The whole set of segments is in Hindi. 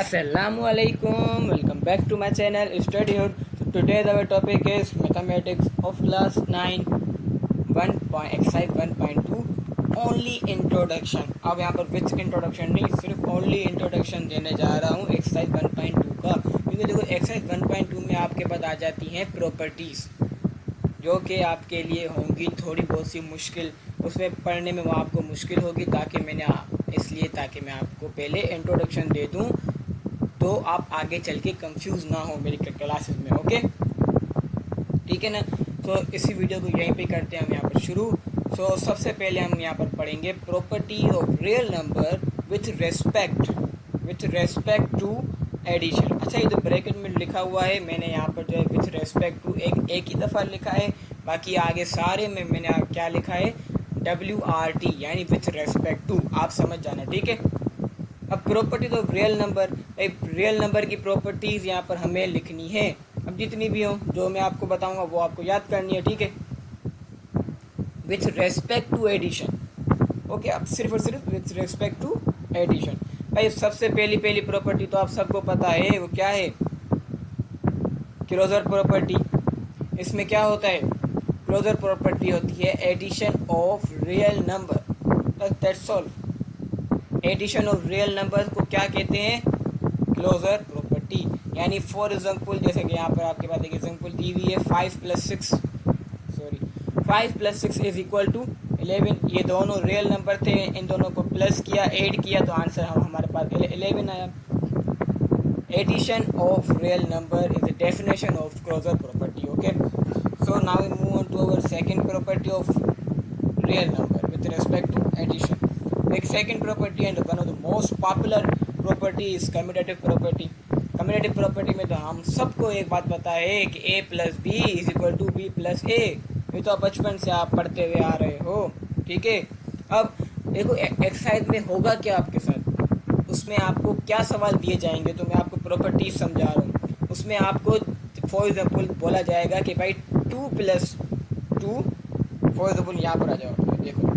Assalamualaikum. Welcome back to my channel Studyhood. So today our topic is mathematics of class 9 exercise 1.2 only introduction. अब यहाँ पर विथ इंट्रोडक्शन नहीं, सिर्फ ओनली इंट्रोडक्शन देने जा रहा हूँ एक्सरसाइज 1.2 का, क्योंकि देखो एक्सरसाइज 1.2 में आपके पास आ जाती हैं प्रॉपर्टीज़ जो कि आपके लिए होंगी थोड़ी बहुत सी मुश्किल, उसमें पढ़ने में वो आपको मुश्किल होगी, ताकि मैं आपको पहले इंट्रोडक्शन दे दूं तो आप आगे चल के कंफ्यूज ना हो मेरी क्लासेस में। ओके, ठीक है ना। तो इसी वीडियो को यहीं पे करते हैं हम यहाँ पर शुरू। सो सबसे पहले हम यहाँ पर पढ़ेंगे property of real number with respect to addition. अच्छा, ये तो ब्रैकेट में लिखा हुआ है, मैंने यहाँ पर जो है विथ रेस्पेक्ट टू एक ही दफ़ा लिखा है, बाकी आगे सारे में मैंने क्या लिखा है WRT, यानी विथ रेस्पेक्ट टू, आप समझ जाना, ठीक है। अब प्रॉपर्टीज ऑफ रियल नंबर की प्रॉपर्टीज़ यहाँ पर हमें लिखनी है। अब जितनी भी हो जो मैं आपको बताऊंगा वो आपको याद करनी है, ठीक है, with respect to addition. Okay, अब सिर्फ और सिर्फ विथ रेस्पेक्ट टू एडिशन। भाई सबसे पहली प्रॉपर्टी तो आप सबको पता है, वो क्या है, क्लोजर प्रॉपर्टी। इसमें क्या होता है, क्लोजर प्रॉपर्टी होती है addition of real number, that's all. Addition of real number को क्या कहते हैं, क्लोजर प्रॉपर्टी। यानी फॉर एग्जांपल, जैसे कि यहाँ पर आपके पास एक एग्जांपल दी हुई है 5 + 6 इज इक्वल टू 11। ये दोनों रियल नंबर थे, इन दोनों को प्लस किया, ऐड किया, तो आंसर हमारे पास 11 आया। Addition of real number is the definition of closure property. Okay, so now we move on to our second property of real number with respect to addition. Like second property and one of the most popular property is commutative property. Commutative property में तो हम सबको एक बात पता है कि a + b = b + a। ये तो बचपन से आप पढ़ते हुए आ रहे हो, ठीक है। अब देखो एक्सरसाइज में होगा क्या आपके साथ, उसमें आपको क्या सवाल दिए जाएंगे, तो मैं आपको प्रॉपर्टीज समझा रहा हूँ। उसमें आपको फॉर एग्जाम्पल बोला जाएगा कि भाई 2 + 2, फॉर एग्जाम्पल यहाँ पर आ जाओ, देखो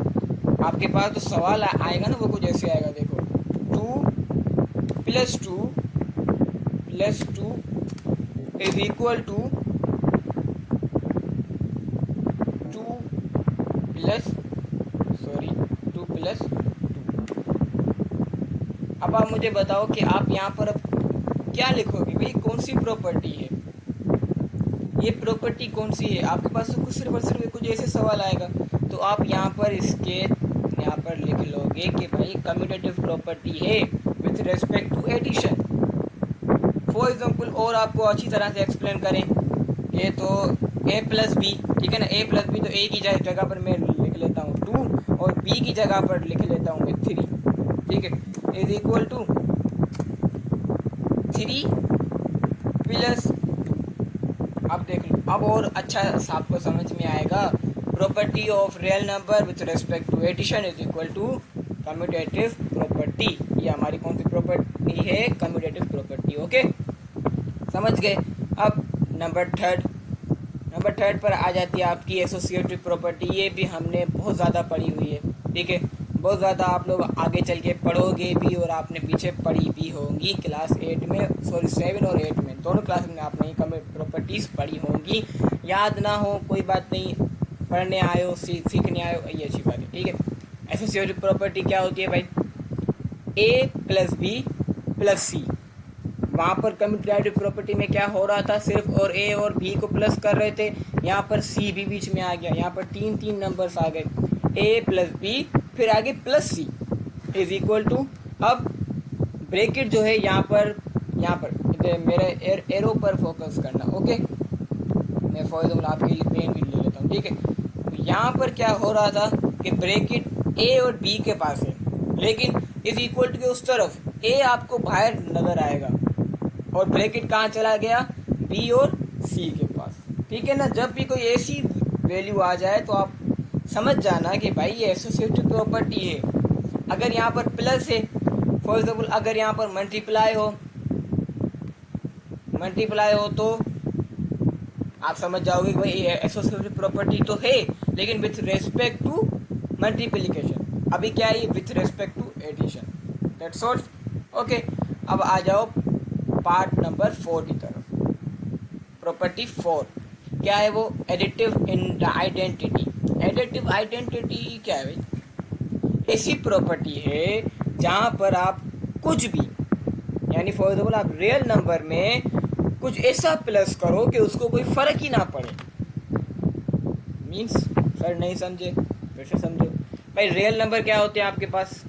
आपके पास तो सवाल आएगा ना, वो कुछ ऐसे आएगा, देखो 2 + 2 + 2 इज इक्वल टू 2 + 2। अब आप मुझे बताओ कि आप यहाँ पर अब क्या लिखोगे, भाई कौन सी प्रॉपर्टी है, ये प्रॉपर्टी कौन सी है। आपके पास तो सिर्फ और सिर्फ कुछ ऐसे सवाल आएगा, तो आप यहाँ पर लिख लोगे कि भाई कम्यूटेटिव प्रॉपर्टी है with respect to addition. For example और आपको अच्छी तरह से एक्सप्लेन करें, ये तो a + b, ठीक है ना, a + b तो a की जगह पर मैं लिख लेता हूँ 2 और b की जगह पर लिख लेता हूँ मैं 3, ठीक है, इज इक्वल टू 3 + अब देख लो, अब और अच्छा आपको समझ में आएगा। Property of real number with respect to addition is equal to commutative property. ये हमारी कौन सी प्रॉपर्टी है, कम्यूटेटिव प्रॉपर्टी। ओके, समझ गए। अब नंबर थर्ड पर आ जाती है आपकी एसोसिएटिव प्रॉपर्टी। ये भी हमने बहुत ज़्यादा पढ़ी हुई है, ठीक है, बहुत ज़्यादा आप लोग आगे चल के पढ़ोगे भी और आपने पीछे पढ़ी भी होंगी क्लास 7 और 8 में, दोनों क्लास में आपने प्रॉपर्टीज़ पढ़ी होंगी। याद ना हो कोई बात नहीं, पढ़ने आयो सीखने आयो, ये अच्छी बात है, ठीक है। एसोसिएटिव प्रॉपर्टी क्या होती है भाई, a + b + c। वहाँ पर कम्यूटेटिव प्रॉपर्टी में क्या हो रहा था, सिर्फ और a और b को प्लस कर रहे थे, यहाँ पर c भी बीच में आ गया, यहाँ पर तीन नंबर्स आ गए, a + b फिर आगे +c इज इक्वल टू, अब ब्रैकेट जो है यहाँ पर मेरे एरो पर फोकस करना। ओके, मैं फॉर एग्जाम्पल आपके लिए पेन भी ले लेता हूँ, ठीक है। तो यहाँ पर क्या हो रहा था कि ब्रैकेट a और b के पास है, लेकिन इज इक्वल टू के उस तरफ a आपको बाहर नजर आएगा और ब्रैकेट कहाँ चला गया, b और c के पास, ठीक है ना। जब भी कोई ऐसी वैल्यू आ जाए तो आप समझ जाना कि भाई ये एसोसिएटिव प्रॉपर्टी है। अगर यहाँ पर प्लस है, फॉर एग्जाम्पल अगर यहाँ पर मल्टीप्लाई हो तो आप समझ जाओगे कि भाई एसोसिएटिव प्रॉपर्टी तो है, लेकिन विथ रेस्पेक्ट टू मल्टीप्लिकेशन। अभी क्या है, with respect to addition, that's all. Okay, अब आ जाओ पार्ट नंबर 4 की तरफ। प्रॉपर्टी 4 क्या है वो? एडिटिव इन आइडेंटिटी। एडिटिव आइडेंटिटी क्या है भाई? ऐसी प्रॉपर्टी है जहां पर आप कुछ भी, यानी फॉर एग्जाम्पल आप रियल नंबर में कुछ ऐसा प्लस करो कि उसको कोई फर्क ही ना पड़े। मीन्स सर नहीं समझे, फिर से समझो भाई। रियल नंबर क्या होते हैं आपके पास?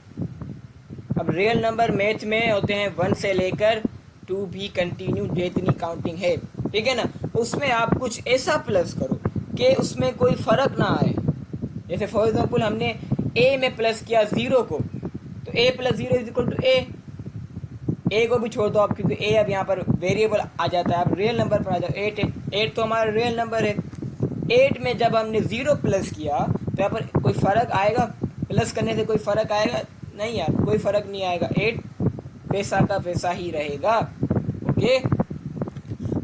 अब रियल नंबर मैथ में होते हैं 1 से लेकर 2 भी कंटिन्यू जितनी काउंटिंग है, ठीक है ना। उसमें आप कुछ ऐसा प्लस करो कि उसमें कोई फर्क ना आए। जैसे फॉर एग्जाम्पल हमने ए में प्लस किया 0 को, तो ए प्लस 0 इज इक्वल टू ए को भी छोड़ दो आप, क्योंकि ए अब यहाँ पर वेरिएबल आ जाता है। आप रियल नंबर पर आ जाओ। 8 है, 8 तो हमारा रियल नंबर है। 8 में जब हमने 0 प्लस किया तो यहाँ पर कोई फ़र्क आएगा? प्लस करने से कोई फ़र्क आएगा? नहीं यार, कोई फ़र्क नहीं आएगा। 8 वैसा का वैसा ही रहेगा। ओके,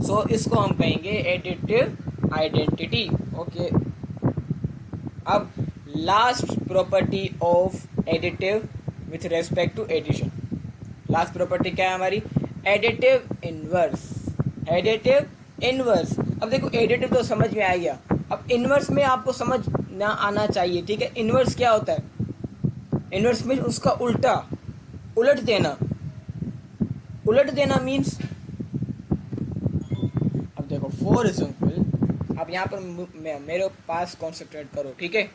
सो इसको हम कहेंगे एडिटिव आइडेंटिटी। ओके, अब last property of additive with respect to addition. Last property क्या है हमारी? Additive inverse. Additive inverse. अब देखो एडिटिव तो समझ में आ गया, अब इनवर्स में आपको समझ ना आना चाहिए, ठीक है। इनवर्स क्या होता है? इनवर्स में उसका उल्टा, उलट देना। उलट देना मीन्स, अब देखो फॉर एग्जाम्पल आप यहाँ पर मेरे पास कॉन्सेंट्रेट करो, ठीक है।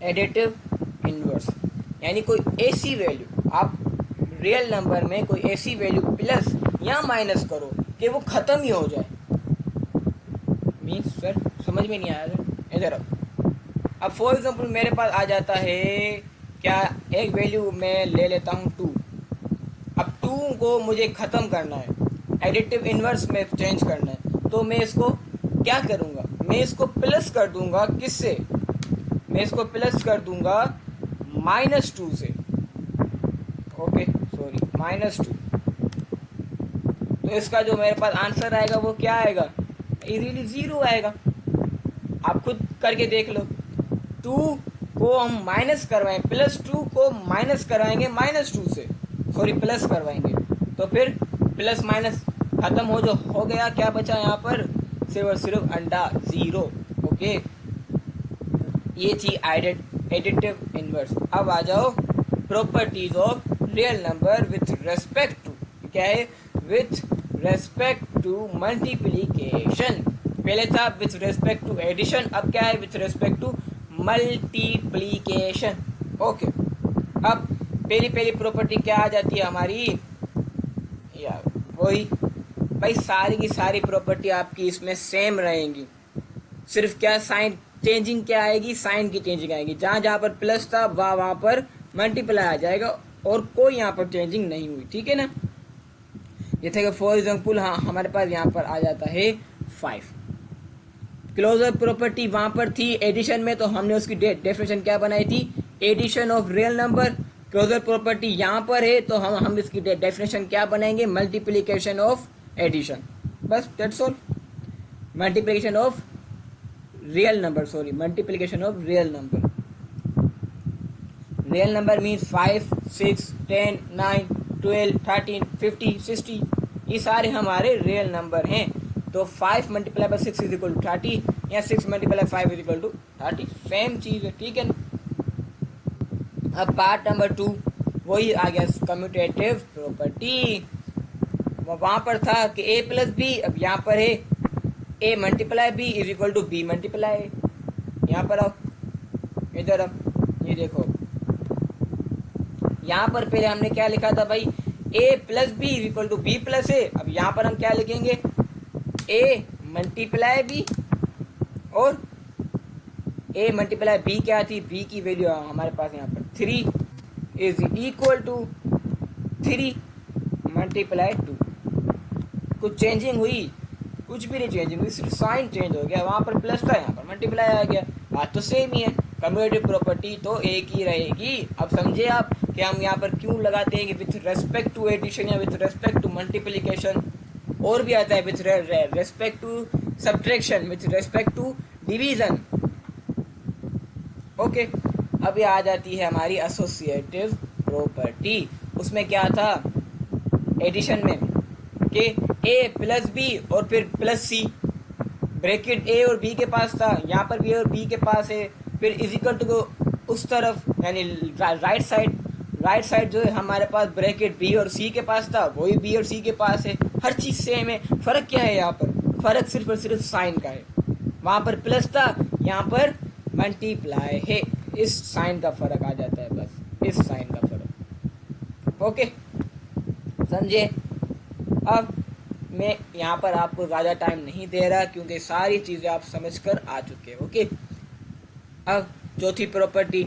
एडिटिव इनवर्स यानी कोई ऐसी वैल्यू आप रियल नंबर में कोई ऐसी वैल्यू प्लस या माइनस करो कि वो खत्म ही हो जाए। मीन्स सर समझ में नहीं आया इधर। अब फॉर एग्जांपल मेरे पास आ जाता है क्या, एक वैल्यू मैं ले लेता हूँ 2। अब 2 को मुझे ख़त्म करना है, एडिटिव इनवर्स में चेंज करना है, तो मैं इसको क्या करूँगा? मैं इसको प्लस कर दूंगा। किससे? मैं इसको प्लस कर दूंगा -2 से। Okay sorry, -2। तो इसका जो मेरे पास आंसर आएगा वो क्या आएगा? इजीली 0 आएगा। आप खुद करके देख लो। 2 को हम माइनस करवाएं, +2 को माइनस करवाएंगे -2 से, सॉरी प्लस करवाएंगे, तो फिर प्लस माइनस खत्म हो गया। क्या बचा यहाँ पर? सिर्फ और सिर्फ अंडा 0। ओके, ये थी एडिटिव इनवर्स। अब आ जाओ properties of real number with respect to, क्या है? With respect to multiplication. पहले था विथ रेस्पेक्ट टू एडिशन, अब क्या है? With respect to multiplication. Okay, अब पहली प्रॉपर्टी क्या आ जाती है हमारी? यार वही भाई, सारी की सारी प्रॉपर्टी आपकी इसमें सेम रहेंगी। सिर्फ क्या साइन चेंजिंग क्या आएगी? साइन की चेंजिंग आएगी। जहाँ जहाँ पर प्लस था वहाँ पर मल्टीप्लाई आ जाएगा, और कोई यहाँ पर चेंजिंग नहीं हुई, ठीक है ना। जैसे कि फॉर एग्जाम्पल हाँ हमारे पास यहाँ पर आ जाता है 5। क्लोजर प्रॉपर्टी वहाँ पर थी एडिशन में, तो हमने उसकी डेफिनेशन क्या बनाई थी? Addition of real number. Closure property यहाँ पर है, तो हम इसकी डेफिनेशन क्या बनाएंगे? Multiplication of addition. बस that's all. Multiplication of real number, sorry multiplication of real number. Real number means 5, 6, 10, 9, 12, 13, 50, 60, ये सारे हमारे रियल नंबर हैं। तो 5 × 6 इज इक्वल टू 30, या 6 × 5 इज इक्वल टू 30, सेम चीज़ है, ठीक है ना। अब पार्ट नंबर 2 वही आ गया, कम्यूटेटिव प्रॉपर्टी। वहाँ पर था कि a + b, अब यहाँ पर है a × b is equal to b × a। यहाँ पर आओ, इधर अब ये देखो, यहाँ पर पहले हमने क्या लिखा था भाई? a + b is equal to b + a। अब यहाँ पर हम क्या लिखेंगे? a × b, और a × b क्या थी? b की वैल्यू हमारे पास यहाँ पर 3 इज इक्वल टू 3 × 2। कुछ चेंजिंग हुई? कुछ भी नहीं चेंजिंग हुई, सिर्फ साइन चेंज हो गया। वहाँ पर प्लस था, यहाँ पर मल्टीप्लाई आ गया। बात तो सेम ही है, कम्यूटेटिव प्रॉपर्टी तो एक ही रहेगी। अब समझे आप कि हम यहाँ पर क्यों लगाते हैं कि विथ रेस्पेक्ट टू एडिशन या विथ रेस्पेक्ट टू मल्टीप्लिकेशन। और भी आता है with respect to subtraction, with respect to division. Okay, अब ये आ जाती है हमारी एसोसिएटिव प्रॉपर्टी। उसमें क्या था? एडिशन में कि ए प्लस बी और फिर प्लस सी, ब्रैकेट ए और बी के पास था, यहाँ पर बी और बी के पास है, फिर इजिकल टू उस तरफ यानी राइट साइड जो है हमारे पास ब्रैकेट बी और सी के पास था, वही बी और सी के पास है, हर चीज़ सेम है। फ़र्क क्या है यहाँ पर? फ़र्क सिर्फ और सिर्फ साइन का है। वहाँ पर प्लस था, यहाँ पर मल्टीप्लाई है, इस साइन का फ़र्क आ जाता है, बस इस साइन का फ़र्क। ओके, समझे? अब मैं यहाँ पर आपको ज़्यादा टाइम नहीं दे रहा क्योंकि सारी चीज़ें आप समझ कर आ चुके हैं। ओके, अब चौथी प्रॉपर्टी,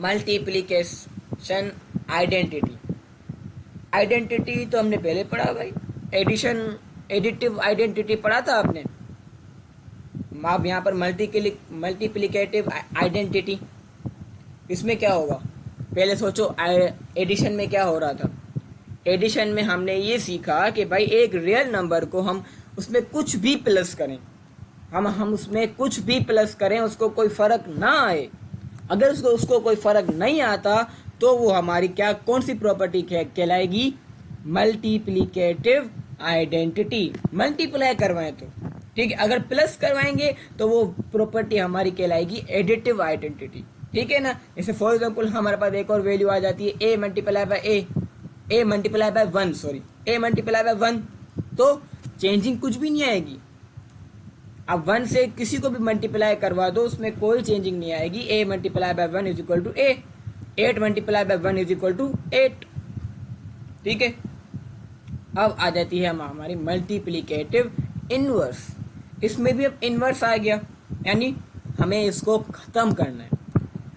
मल्टीप्लिकेशन आइडेंटिटी। आइडेंटिटी तो हमने पहले पढ़ा भाई, एडिटिव आइडेंटिटी पढ़ा था आपने। अब यहाँ पर मल्टीप्लिकेटिव आइडेंटिटी, इसमें क्या होगा? पहले सोचो एडिशन में क्या हो रहा था। एडिशन में हमने ये सीखा कि भाई एक रियल नंबर को हम उसमें कुछ भी प्लस करें, हम उसमें कुछ भी प्लस करें, उसको कोई फ़र्क ना आए। अगर उसको कोई फ़र्क नहीं आता तो वो हमारी क्या कौन सी प्रॉपर्टी कहलाएगी? Multiplicative identity. मल्टीप्लाई करवाएं तो ठीक है, अगर प्लस करवाएंगे तो वो प्रॉपर्टी हमारी कहलाएगी एडिटिव आइडेंटिटी। ठीक है ना? जैसे फॉर एग्जांपल हमारे पास एक और वैल्यू आ जाती है a multiply by a multiply by 1, sorry a multiply by 1, तो चेंजिंग कुछ भी नहीं आएगी। अब 1 से किसी को भी मल्टीप्लाई करवा दो, उसमें कोई चेंजिंग नहीं आएगी। A multiply by 1 is equal to a, 8 multiply by 1 is equal to 8। ठीक है, अब आ जाती है हमारी मल्टीप्लिकेटिव इनवर्स। इसमें भी अब इनवर्स आ गया, यानी हमें इसको खत्म करना है।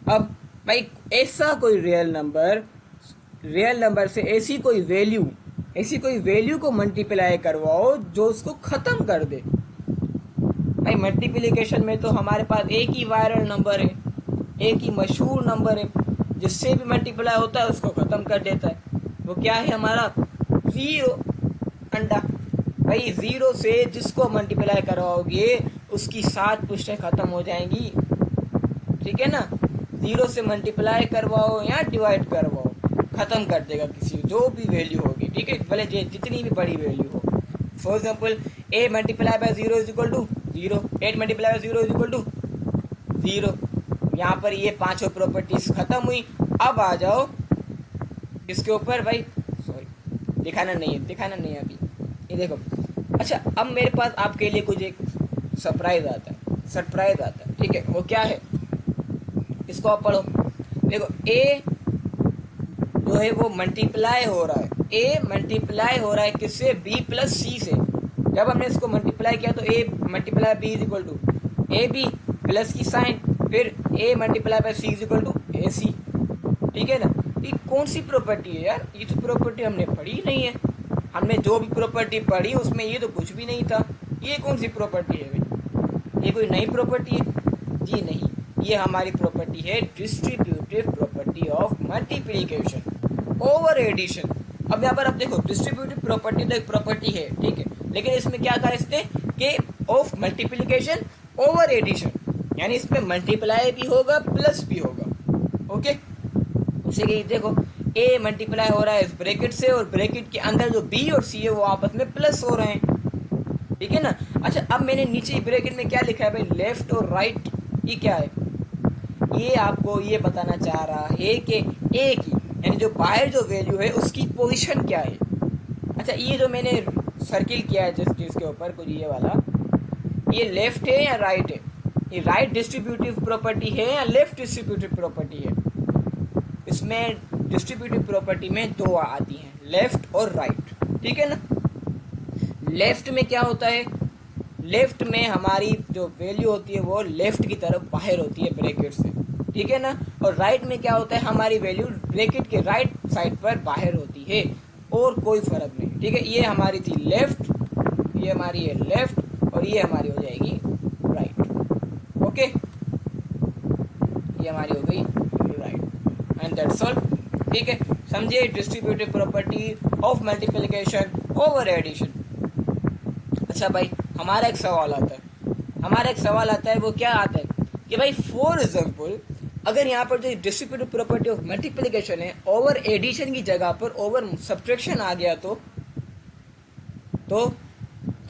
अब भाई ऐसा कोई रियल नंबर से ऐसी कोई वैल्यू को मल्टीप्लाई करवाओ जो उसको खत्म कर दे। भाई मल्टीप्लिकेशन में तो हमारे पास एक ही वायरल नंबर है, एक ही मशहूर नंबर है, जिससे भी मल्टीप्लाई होता है उसको खत्म कर देता है। वो क्या है हमारा? 0 अंडा। भाई 0 से जिसको मल्टीप्लाई करवाओगे उसकी 7 पुष्टें खत्म हो जाएंगी। ठीक है ना? 0 से मल्टीप्लाई करवाओ या डिवाइड करवाओ, खत्म कर देगा किसी जो भी वैल्यू होगी। ठीक है, भले जितनी भी बड़ी वैल्यू हो। For example a multiply by 0 is equal to 0, 8 multiply by 0 is equal to 0। यहाँ पर ये पांचों प्रॉपर्टीज खत्म हुई। अब आ जाओ इसके ऊपर, भाई सॉरी दिखाना नहीं है अभी, ये देखो। अच्छा, अब मेरे पास आपके लिए कुछ एक सरप्राइज आता है। ठीक है, वो क्या है? इसको आप पढ़ो। देखो ए जो है वो मल्टीप्लाई हो रहा है, ए मल्टीप्लाई हो रहा है किससे? बी प्लस सी से। जब हमने इसको मल्टीप्लाई किया तो a multiply b is equal to a b plus की साइन, फिर a multiply by c is equal to a c. ठीक है ना? ये कौन सी प्रॉपर्टी है यार? ये तो प्रॉपर्टी हमने पढ़ी ही नहीं है। हमने जो भी प्रॉपर्टी पढ़ी उसमें ये तो कुछ भी नहीं था। ये कौन सी प्रॉपर्टी है भाई? ये कोई नई प्रॉपर्टी है? जी नहीं, ये हमारी प्रॉपर्टी है distributive property of multiplication over addition. अब यहाँ पर आप देखो, डिस्ट्रीब्यूटिव प्रॉपर्टी तो एक प्रॉपर्टी है, ठीक है, लेकिन इसमें क्या कहा इसने कि ऑफ मल्टीप्लिकेशन ओवर एडिशन, यानी इसमें मल्टीप्लाई भी होगा प्लस भी होगा। ओके, जैसे कि देखो ए मल्टीप्लाई हो रहा है इस ब्रैकेट से, और ब्रैकेट के अंदर जो बी और सी है वो आपस में प्लस हो रहे हैं। ठीक है ना? अच्छा, अब मैंने नीचे ब्रैकेट में क्या लिखा है भाई? लेफ्ट और राइट। ये क्या है? ये आपको ये बताना चाह रहा है कि ए की यानी जो बाहर जो वैल्यू है उसकी पोजीशन क्या है। अच्छा, ये जो मैंने सर्किल किया है जिस चीज़ के ऊपर, कुछ ये वाला, ये लेफ्ट है या राइट है? ये राइट डिस्ट्रीब्यूटिव प्रॉपर्टी है या लेफ्ट डिस्ट्रीब्यूटिव प्रॉपर्टी है? इसमें डिस्ट्रीब्यूटिव प्रॉपर्टी में दो आती हैं, लेफ्ट और राइट। ठीक है ना? लेफ्ट में क्या होता है? लेफ्ट में हमारी जो वैल्यू होती है वो लेफ्ट की तरफ बाहर होती है ब्रैकेट से। ठीक है ना? और राइट में क्या होता है? हमारी वैल्यू ब्रैकेट के राइट साइड पर बाहर होती है, और कोई फर्क नहीं। ठीक है, ये हमारी थी लेफ्ट, ये हमारी है लेफ्ट, और ये हमारी हो जाएगी राइट। ओके, ये हमारी हो गई राइट, एंड दैट्स ऑल। ठीक है, समझिए distributive property of multiplication over addition. अच्छा भाई, हमारा एक सवाल आता है, वो क्या आता है कि भाई फॉर एग्जाम्पल अगर यहाँ पर जो डिस्ट्रीब्यूटिव प्रॉपर्टी ऑफ मल्टीप्लिकेशन है ओवर एडिशन की जगह पर ओवर सब्ट्रैक्शन आ गया तो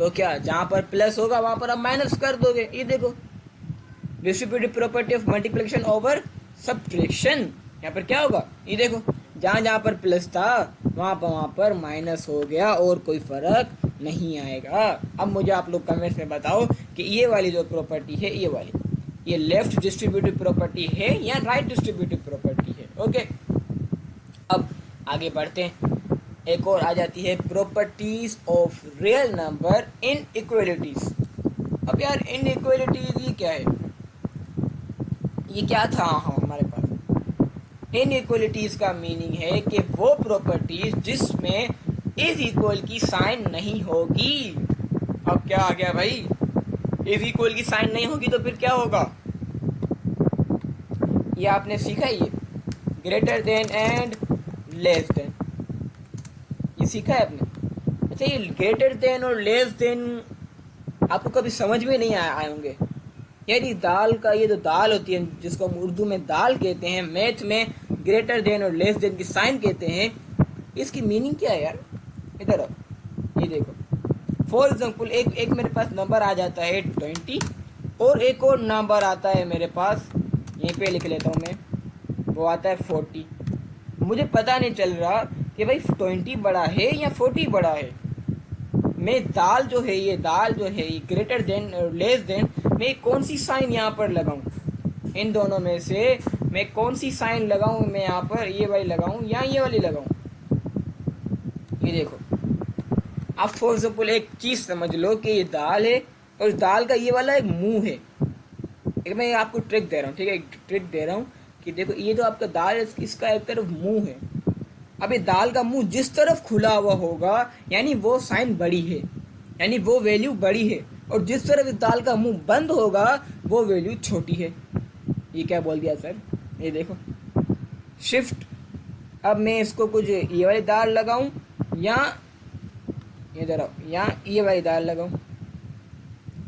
क्या, जहाँ पर प्लस होगा वहां पर आप माइनस कर दोगे। ये देखो distributive property of multiplication over subtraction, यहाँ पर क्या होगा, ये देखो जहाँ जहाँ पर प्लस था वहां पर माइनस हो गया और कोई फर्क नहीं आएगा। अब मुझे आप लोग कमेंट्स में बताओ कि ये वाली जो प्रॉपर्टी है, ये वाली, ये लेफ्ट डिस्ट्रीब्यूटिव प्रॉपर्टी है या राइट डिस्ट्रीब्यूटिव प्रॉपर्टी है। ओके, अब आगे बढ़ते हैं। एक और आ जाती है properties of real number in equalities. अब यार इन इक्वलिटीज ये क्या है, ये क्या था हमारे पास। इन इक्वलिटीज का मीनिंग है कि वो प्रॉपर्टीज जिसमें इज इक्वल की साइन नहीं होगी। अब क्या आ गया भाई, इज इक्वल की साइन नहीं होगी तो फिर क्या होगा, ये आपने सीखा, ये greater than and less than, ये सीखा है आपने। अच्छा, ये ग्रेटर देन और लेस देन आपको कभी समझ में नहीं आए होंगे। यार ये दाल का, ये जो दाल होती है जिसको हम उर्दू में दाल कहते हैं, मैथ में ग्रेटर देन और लेस देन की साइन कहते हैं, इसकी मीनिंग क्या है यार। इधर आओ, ये देखो फॉर एग्जाम्पल एक मेरे पास नंबर आ जाता है 20 और एक और नंबर आता है मेरे पास, यहीं पे लिख लेता हूँ मैं, वो आता है 40। मुझे पता नहीं चल रहा कि भाई 20 बड़ा है या 40 बड़ा है। मैं दाल जो है ये ग्रेटर देन और लेस देन, मैं कौन सी साइन यहाँ पर लगाऊं, इन दोनों में से मैं कौन सी साइन लगाऊं, मैं यहाँ पर ये वाली लगाऊं या ये वाली लगाऊं। ये देखो, आप फॉर एग्जाम्पल एक चीज समझ लो कि ये दाल है और दाल का ये वाला एक मुंह है। एक मैं आपको ट्रिक दे रहा हूँ, ठीक है, ट्रिक दे रहा हूँ कि देखो ये जो आपका दाल है इसका एक तरफ मुंह है। अब ये दाल का मुंह जिस तरफ खुला हुआ होगा यानी वो साइन बड़ी है, यानी वो वैल्यू बड़ी है, और जिस तरफ इस दाल का मुंह बंद होगा वो वैल्यू छोटी है। ये क्या बोल दिया सर, ये देखो शिफ्ट। अब मैं इसको कुछ ये वाली दाल लगाऊं या इधर आओ, या ये वाली दाल लगाऊं,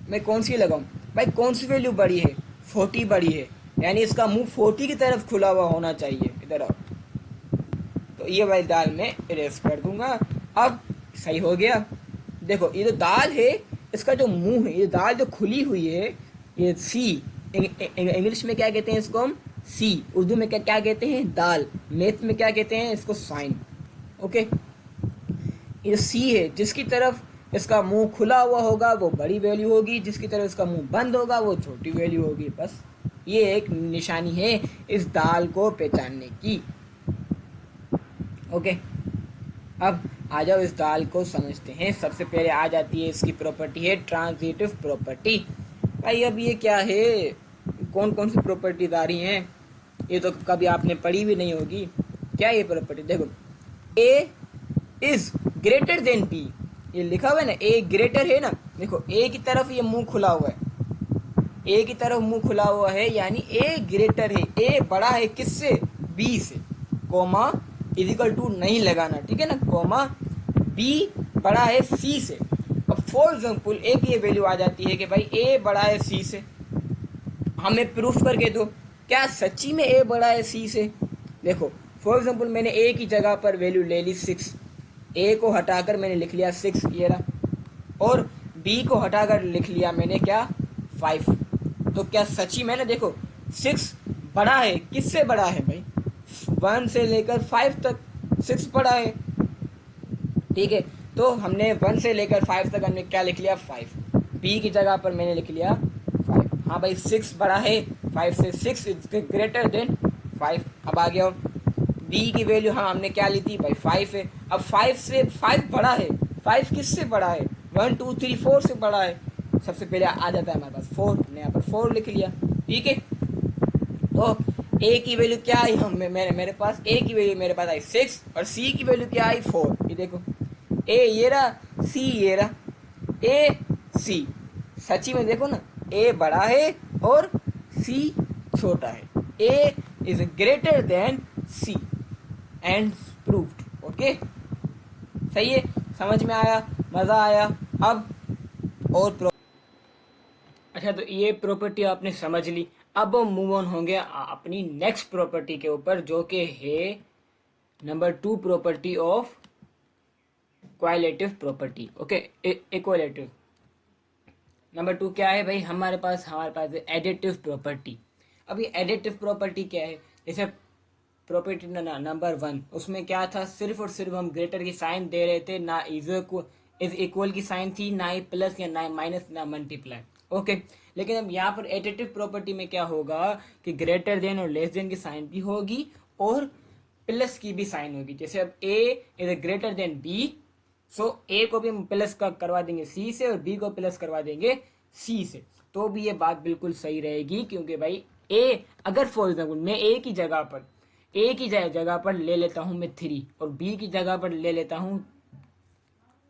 मैं कौन सी लगाऊं भाई, कौन सी वैल्यू बड़ी है, 40 बड़ी है, यानी इसका मुंह 40 की तरफ खुला हुआ होना चाहिए। इधर आओ, तो ये वाली दाल में इरेज कर दूंगा। अब सही हो गया। देखो ये जो दाल है इसका जो मुंह है, ये दाल जो खुली हुई है, ये सी, इंग्लिश में क्या कहते हैं इसको हम, सी, उर्दू में क्या कहते हैं, दाल, मैथ में क्या कहते हैं इसको, साइन। ओके, ये सी है, जिसकी तरफ इसका मुंह खुला हुआ होगा वो बड़ी वैल्यू होगी, जिसकी तरफ इसका मुंह बंद होगा वो छोटी वैल्यू होगी। बस ये एक निशानी है इस दाल को पहचानने की। ओके, अब आ जाओ इस दाल को समझते हैं। सबसे पहले आ जाती है इसकी प्रॉपर्टी है ट्रांजिटिव प्रॉपर्टी। भाई अब ये क्या है, कौन कौन सी प्रॉपर्टीज आ रही हैं, ये तो कभी आपने पढ़ी भी नहीं होगी। क्या ये प्रॉपर्टी, देखो ए इज ग्रेटर देन बी, ये लिखा हुआ है ना, ए ग्रेटर है ना, देखो ए की तरफ ये मुंह खुला हुआ है, ए की तरफ मुंह खुला हुआ है यानी ए ग्रेटर है, ए बड़ा है किससे, बी से, कोमा इजिकल टू नहीं लगाना, ठीक है ना, कोमा बी बड़ा है सी से। अब फॉर एग्जाम्पल एक ये वैल्यू आ जाती है कि भाई ए बड़ा है सी से, हमें प्रूफ करके दो क्या सच्ची में ए बड़ा है सी से। देखो फॉर एग्जाम्पल मैंने ए की जगह पर वैल्यू ले ली 6, ए को हटाकर मैंने लिख लिया 6 ये रहा, और बी को हटाकर लिख लिया मैंने क्या 5। तो क्या सच्ची मैंने, देखो 6 बड़ा है, किससे बड़ा है भाई, 1 से लेकर 5 तक 6 बड़ा है, ठीक है। तो हमने 1 से लेकर 5 तक हमने क्या लिख लिया 5, बी की जगह पर मैंने लिख लिया 5। हाँ भाई 6 बड़ा है 5 से, 6 इज ग्रेटर देन 5। अब आ गया बी की वैल्यू, हाँ हमने क्या ली थी भाई 5 है। अब 5 से 5 बड़ा है, 5 किससे बड़ा है, 1 2 3 4 से बड़ा है। सबसे पहले आ जाता है हमारे पास 4, हमने यहाँ पर 4 लिख लिया, ठीक है। तो ए की वैल्यू क्या आई, हम मेरे पास ए की वैल्यू मेरे पास आई 6 और सी की वैल्यू क्या आई 4। ये देखो ए ये रहा, सी ये रहा, ए सी, सच्ची में देखो ना ए बड़ा है और सी छोटा है, a is greater than c and proved. Okay, सही है, समझ में आया, मजा आया। अब और अच्छा, तो ये प्रॉपर्टी आपने समझ ली। अब हम मूव ऑन होंगे अपनी नेक्स्ट प्रॉपर्टी के ऊपर, जो कि है number 2 property of qualitative property. Okay, equalitive. Number 2 क्या है भाई? हमारे पास है एडिटिव प्रॉपर्टी। अब ये एडिटिव प्रॉपर्टी क्या है? जैसे प्रॉपर्टी नंबर 1, उसमें क्या था? सिर्फ और सिर्फ हम ग्रेटर की साइन दे रहे थे, ना इज इक्वल की साइन थी, ना ही प्लस या ना माइनस ना मल्टीप्लाई। ओके, लेकिन अब यहाँ पर एडिटिव प्रॉपर्टी में क्या होगा कि ग्रेटर देन और लेस देन की साइन भी होगी और प्लस की भी साइन होगी। जैसे अब ए इज ग्रेटर देन बी, सो ए को भी हम प्लस का करवा देंगे सी से और बी को प्लस करवा देंगे सी से, तो भी ये बात बिल्कुल सही रहेगी। क्योंकि भाई ए, अगर फॉर एग्जाम्पल मैं ए की जगह पर ले लेता हूं मैं 3 और बी की जगह पर ले लेता हूं,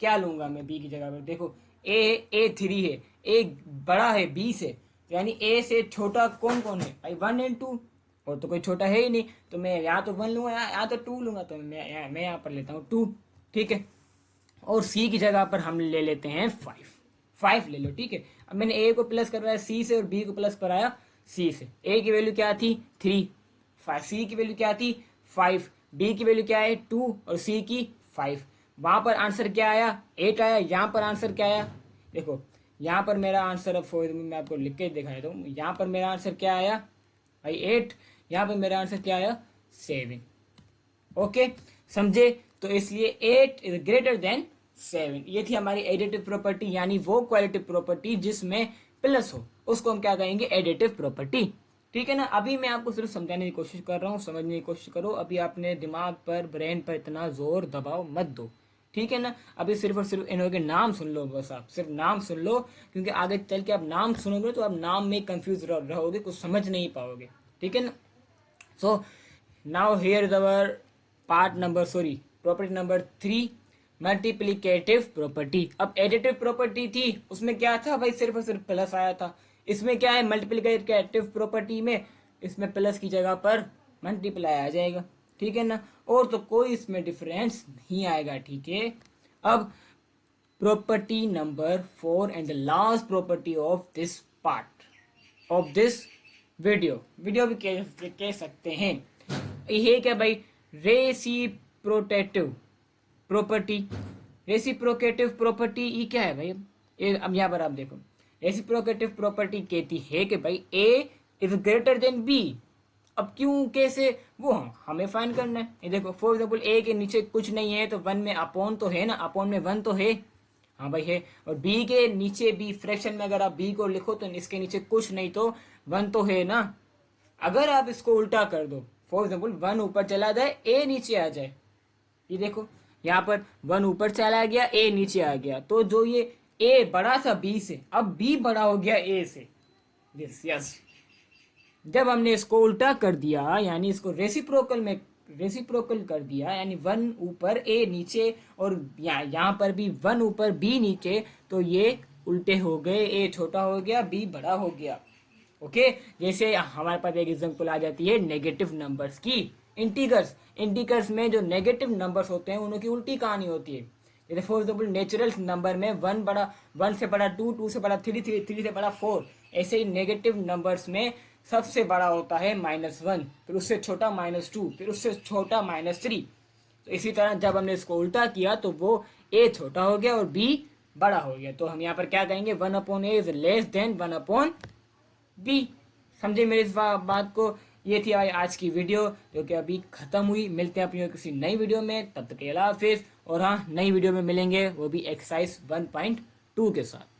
क्या लूंगा मैं बी की जगह पर? देखो ए 3 है, ए बड़ा है बी से, यानी ए से छोटा कौन कौन है भाई? 1 एंड 2, और तो कोई छोटा है ही नहीं, तो मैं यहाँ तो 1 लूंगा, यहाँ तो 2 लूंगा, तो मैं यहाँ पर लेता हूँ 2। ठीक है, और सी की जगह पर हम ले लेते हैं 5 ले लो। ठीक है, अब मैंने ए को प्लस करवाया सी से और बी को प्लस कराया सी से। ए की वैल्यू क्या थी? 3। सी की वैल्यू क्या थी? 5। बी की वैल्यू क्या है? 2 और सी की 5। वहां पर आंसर क्या आया? 8 आया। यहाँ पर आंसर क्या आया? देखो यहाँ पर मेरा आंसर, अब मैं आपको लिख के दिखाया दूँ, यहाँ पर मेरा आंसर क्या आया भाई? 8। यहाँ पर मेरा आंसर क्या आया? 7। ओके, समझे? तो इसलिए 8 इज ग्रेटर देन 7। ये थी हमारी एडिटिव प्रॉपर्टी, यानी वो क्वालिटिव प्रॉपर्टी जिसमें प्लस हो, उसको हम क्या कहेंगे? Additive property. ठीक है ना? अभी मैं आपको सिर्फ समझाने की कोशिश कर रहा हूँ, समझने की कोशिश करो। अभी आपने दिमाग पर, ब्रेन पर इतना जोर दबाव मत दो। ठीक है ना? अभी सिर्फ और सिर्फ इन्हों के नाम सुन लो, बस आप सिर्फ नाम सुन लो, क्योंकि आगे चल के आप नाम सुनोगे तो आप नाम में कंफ्यूज रहोगे, कुछ समझ नहीं पाओगे। ठीक है ना? So now here is our property number 3, multiplicative property. अब एडिटिव प्रॉपर्टी थी, उसमें क्या था भाई? सिर्फ और सिर्फ प्लस आया था। इसमें क्या है? मल्टीप्लीकेटिव प्रॉपर्टी में इसमें प्लस की जगह पर मल्टीप्लाई आ जाएगा। ठीक है ना? और तो कोई इसमें डिफरेंस नहीं आएगा। ठीक है, अब property number 4 and the last property of this part of this video भी कह सकते हैं। ये क्या भाई? Reciprocative property. रेसिप्रोकेटिव प्रॉपर्टी ये क्या है भाई? ये अब यहाँ पर आप देखो, रेसिप्रोकेटिव प्रॉपर्टी कहती है कि भाई ए इज ग्रेटर देन बी। अब क्यों, कैसे, वो हमें फाइंड करना है। ये देखो, फॉर एग्जाम्पल ए के नीचे कुछ नहीं है तो 1 में अपॉन तो है ना, अपॉन में 1 तो है, हाँ भाई है। और बी के नीचे भी फ्रैक्शन में अगर आप बी को लिखो तो इसके नीचे कुछ नहीं तो 1 तो है ना। अगर आप इसको उल्टा कर दो, फॉर एग्जाम्पल 1 ऊपर चला जाए ए नीचे आ जाए, ये देखो यहाँ पर 1 ऊपर चला गया ए नीचे आ गया, तो जो ये ए बड़ा था बी से, अब बी बड़ा हो गया ए से। यस, जब हमने इसको उल्टा कर दिया, यानी इसको रेसिप्रोकल कर दिया, यानी 1 ऊपर ए नीचे और यहाँ पर भी 1 ऊपर बी नीचे, तो ये उल्टे हो गए, ए छोटा हो गया बी बड़ा हो गया। ओके, जैसे हमारे पास एक एग्जांपल आ जाती है नेगेटिव नंबर्स की। इंटीगर्स में जो नेगेटिव नंबर्स होते हैं उनकी उल्टी कहानी होती है। जैसे फॉर एग्जाम्पल नेचुरल नंबर में 1 से बड़ा 2, 2 से बड़ा 3, 3 से बड़ा 4। ऐसे ही नेगेटिव नंबर्स में सबसे बड़ा होता है -1, फिर उससे छोटा -2, फिर उससे छोटा -3। तो इसी तरह जब हमने इसको उल्टा किया तो वो ए छोटा हो गया और बी बड़ा हो गया। तो हम यहाँ पर क्या कहेंगे? 1/a is less than 1/b। समझे मेरी इस बात को? ये थी आज की वीडियो, जो कि अभी खत्म हुई। मिलते हैं अपनी किसी नई वीडियो में, तब तक के लिए अल्लाह हाफिज। और हाँ, नई वीडियो में मिलेंगे, वो भी एक्सरसाइज 1.2 के साथ।